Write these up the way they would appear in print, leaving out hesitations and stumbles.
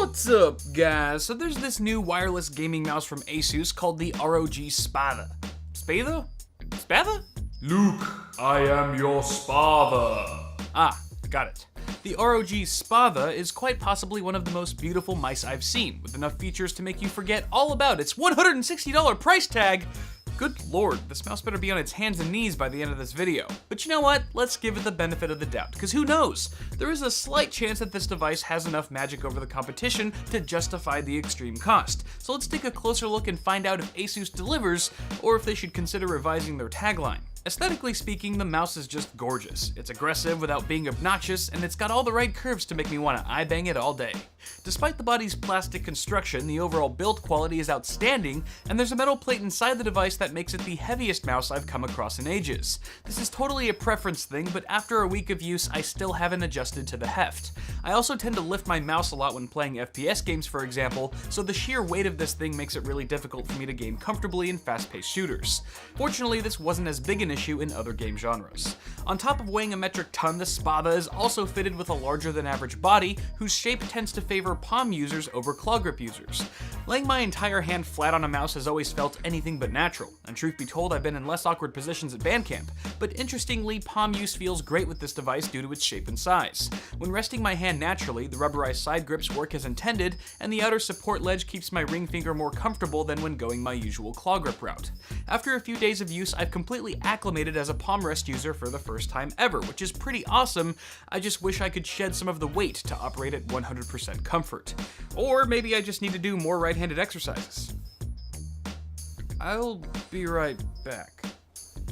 What's up, guys? So there's this new wireless gaming mouse from Asus called the ROG Spatha. Spatha? Spatha? Luke, I am your Spatha. Ah, got it. The ROG Spatha is quite possibly one of the most beautiful mice I've seen, with enough features to make you forget all about its $160 price tag. Good lord, this mouse better be on its hands and knees by the end of this video. But you know what? Let's give it the benefit of the doubt, because who knows? There is a slight chance that this device has enough magic over the competition to justify the extreme cost. So let's take a closer look and find out if Asus delivers, or if they should consider revising their tagline. Aesthetically speaking, the mouse is just gorgeous. It's aggressive without being obnoxious, and it's got all the right curves to make me want to eye bang it all day. Despite the body's plastic construction, the overall build quality is outstanding, and there's a metal plate inside the device that makes it the heaviest mouse I've come across in ages. This is totally a preference thing, but after a week of use, I still haven't adjusted to the heft. I also tend to lift my mouse a lot when playing FPS games, for example, so the sheer weight of this thing makes it really difficult for me to game comfortably in fast-paced shooters. Fortunately, this wasn't as big an issue in other game genres. On top of weighing a metric ton, the Spatha is also fitted with a larger than average body, whose shape tends to favor palm users over claw grip users. Laying my entire hand flat on a mouse has always felt anything but natural, and truth be told, I've been in less awkward positions at band camp, but interestingly, palm use feels great with this device due to its shape and size. When resting my hand naturally, the rubberized side grips work as intended, and the outer support ledge keeps my ring finger more comfortable than when going my usual claw grip route. After a few days of use, I've completely acclimated as a palm rest user for the first time ever, which is pretty awesome. I just wish I could shed some of the weight to operate at 100% comfort. Or maybe I just need to do more right-handed exercises. I'll be right back.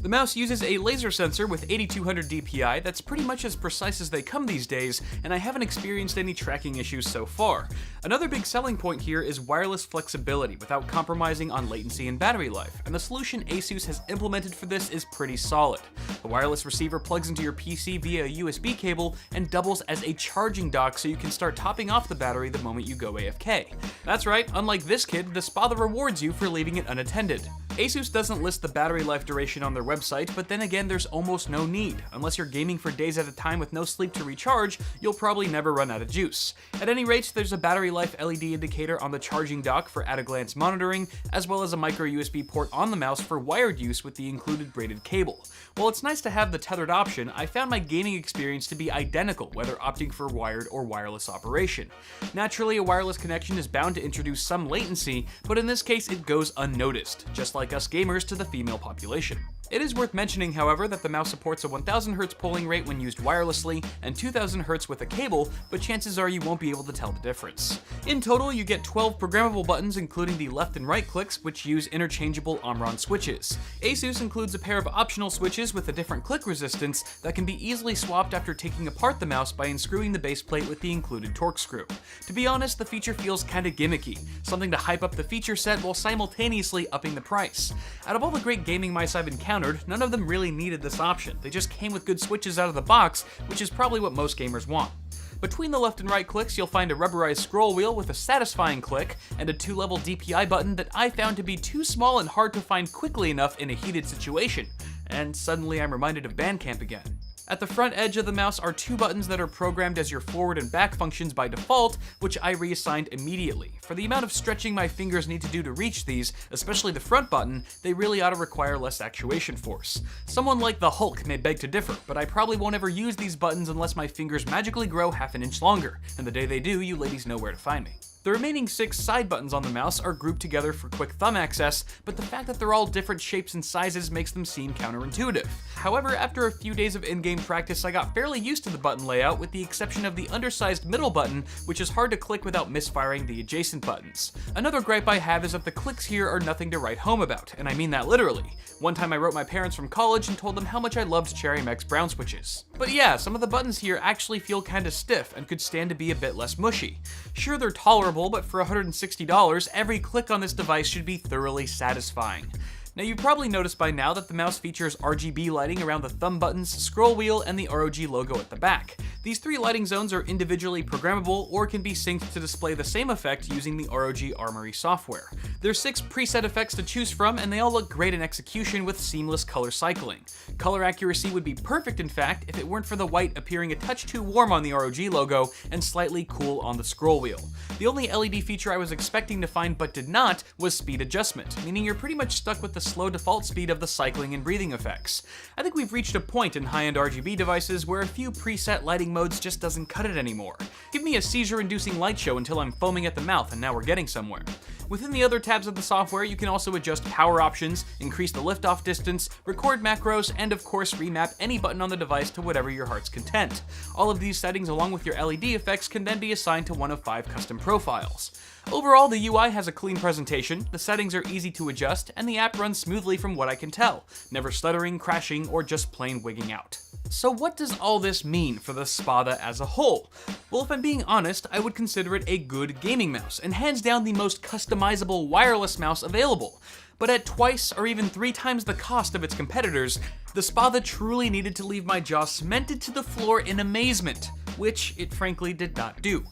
The mouse uses a laser sensor with 8200 DPI that's pretty much as precise as they come these days, and I haven't experienced any tracking issues so far. Another big selling point here is wireless flexibility without compromising on latency and battery life, and the solution Asus has implemented for this is pretty solid. The wireless receiver plugs into your PC via a USB cable and doubles as a charging dock so you can start topping off the battery the moment you go AFK. That's right, unlike this kid, the Spatha rewards you for leaving it unattended. Asus doesn't list the battery life duration on their website, but then again there's almost no need. Unless you're gaming for days at a time with no sleep to recharge, you'll probably never run out of juice. At any rate, there's a battery life LED indicator on the charging dock for at-a-glance monitoring, as well as a micro USB port on the mouse for wired use with the included braided cable. While it's nice to have the tethered option, I found my gaming experience to be identical whether opting for wired or wireless operation. Naturally, a wireless connection is bound to introduce some latency, but in this case it goes unnoticed, just like us gamers to the female population. It is worth mentioning, however, that the mouse supports a 1000 Hz polling rate when used wirelessly and 2000 Hz with a cable, but chances are you won't be able to tell the difference. In total, you get 12 programmable buttons, including the left and right clicks, which use interchangeable Omron switches. Asus includes a pair of optional switches with a different click resistance that can be easily swapped after taking apart the mouse by unscrewing the base plate with the included torque screw. To be honest, the feature feels kinda gimmicky, something to hype up the feature set while simultaneously upping the price. Out of all the great gaming mice I've encountered, none of them really needed this option. They just came with good switches out of the box, which is probably what most gamers want. Between the left and right clicks, you'll find a rubberized scroll wheel with a satisfying click, and a 2-level DPI button that I found to be too small and hard to find quickly enough in a heated situation. And suddenly I'm reminded of band camp again. At the front edge of the mouse are 2 buttons that are programmed as your forward and back functions by default, which I reassigned immediately. For the amount of stretching my fingers need to do to reach these, especially the front button, they really ought to require less actuation force. Someone like the Hulk may beg to differ, but I probably won't ever use these buttons unless my fingers magically grow half an inch longer, and the day they do, you ladies know where to find me. The remaining 6 side buttons on the mouse are grouped together for quick thumb access, but the fact that they're all different shapes and sizes makes them seem counterintuitive. However, after a few days of in-game practice, I got fairly used to the button layout with the exception of the undersized middle button, which is hard to click without misfiring the adjacent buttons. Another gripe I have is that the clicks here are nothing to write home about, and I mean that literally. One time I wrote my parents from college and told them how much I loved Cherry Mex brown switches. But yeah, some of the buttons here actually feel kinda stiff and could stand to be a bit less mushy. Sure, they're tolerable, but for $160, every click on this device should be thoroughly satisfying. Now you've probably noticed by now that the mouse features RGB lighting around the thumb buttons, scroll wheel, and the ROG logo at the back. These 3 lighting zones are individually programmable or can be synced to display the same effect using the ROG Armory software. There's 6 preset effects to choose from, and they all look great in execution with seamless color cycling. Color accuracy would be perfect, in fact, if it weren't for the white appearing a touch too warm on the ROG logo and slightly cool on the scroll wheel. The only LED feature I was expecting to find but did not was speed adjustment, meaning you're pretty much stuck with the slow default speed of the cycling and breathing effects. I think we've reached a point in high-end RGB devices where a few preset lighting modes just doesn't cut it anymore. Give me a seizure-inducing light show until I'm foaming at the mouth, and now we're getting somewhere. Within the other tabs of the software, you can also adjust power options, increase the liftoff distance, record macros, and of course remap any button on the device to whatever your heart's content. All of these settings, along with your LED effects, can then be assigned to one of 5 custom profiles. Overall, the UI has a clean presentation, the settings are easy to adjust, and the app runs smoothly from what I can tell, never stuttering, crashing, or just plain wigging out. So what does all this mean for the Spatha as a whole? Well, if I'm being honest, I would consider it a good gaming mouse, and hands down the most customizable wireless mouse available. But at twice or even 3 times the cost of its competitors, the Spatha truly needed to leave my jaw cemented to the floor in amazement, which it frankly did not do.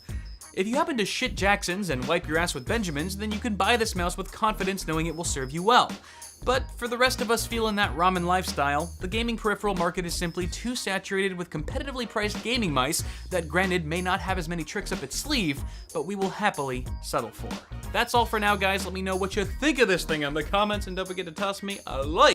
If you happen to shit Jacksons and wipe your ass with Benjamins, then you can buy this mouse with confidence knowing it will serve you well. But for the rest of us feeling that ramen lifestyle, the gaming peripheral market is simply too saturated with competitively priced gaming mice that, granted, may not have as many tricks up its sleeve, but we will happily settle for. That's all for now, guys. Let me know what you think of this thing in the comments, and don't forget to toss me a like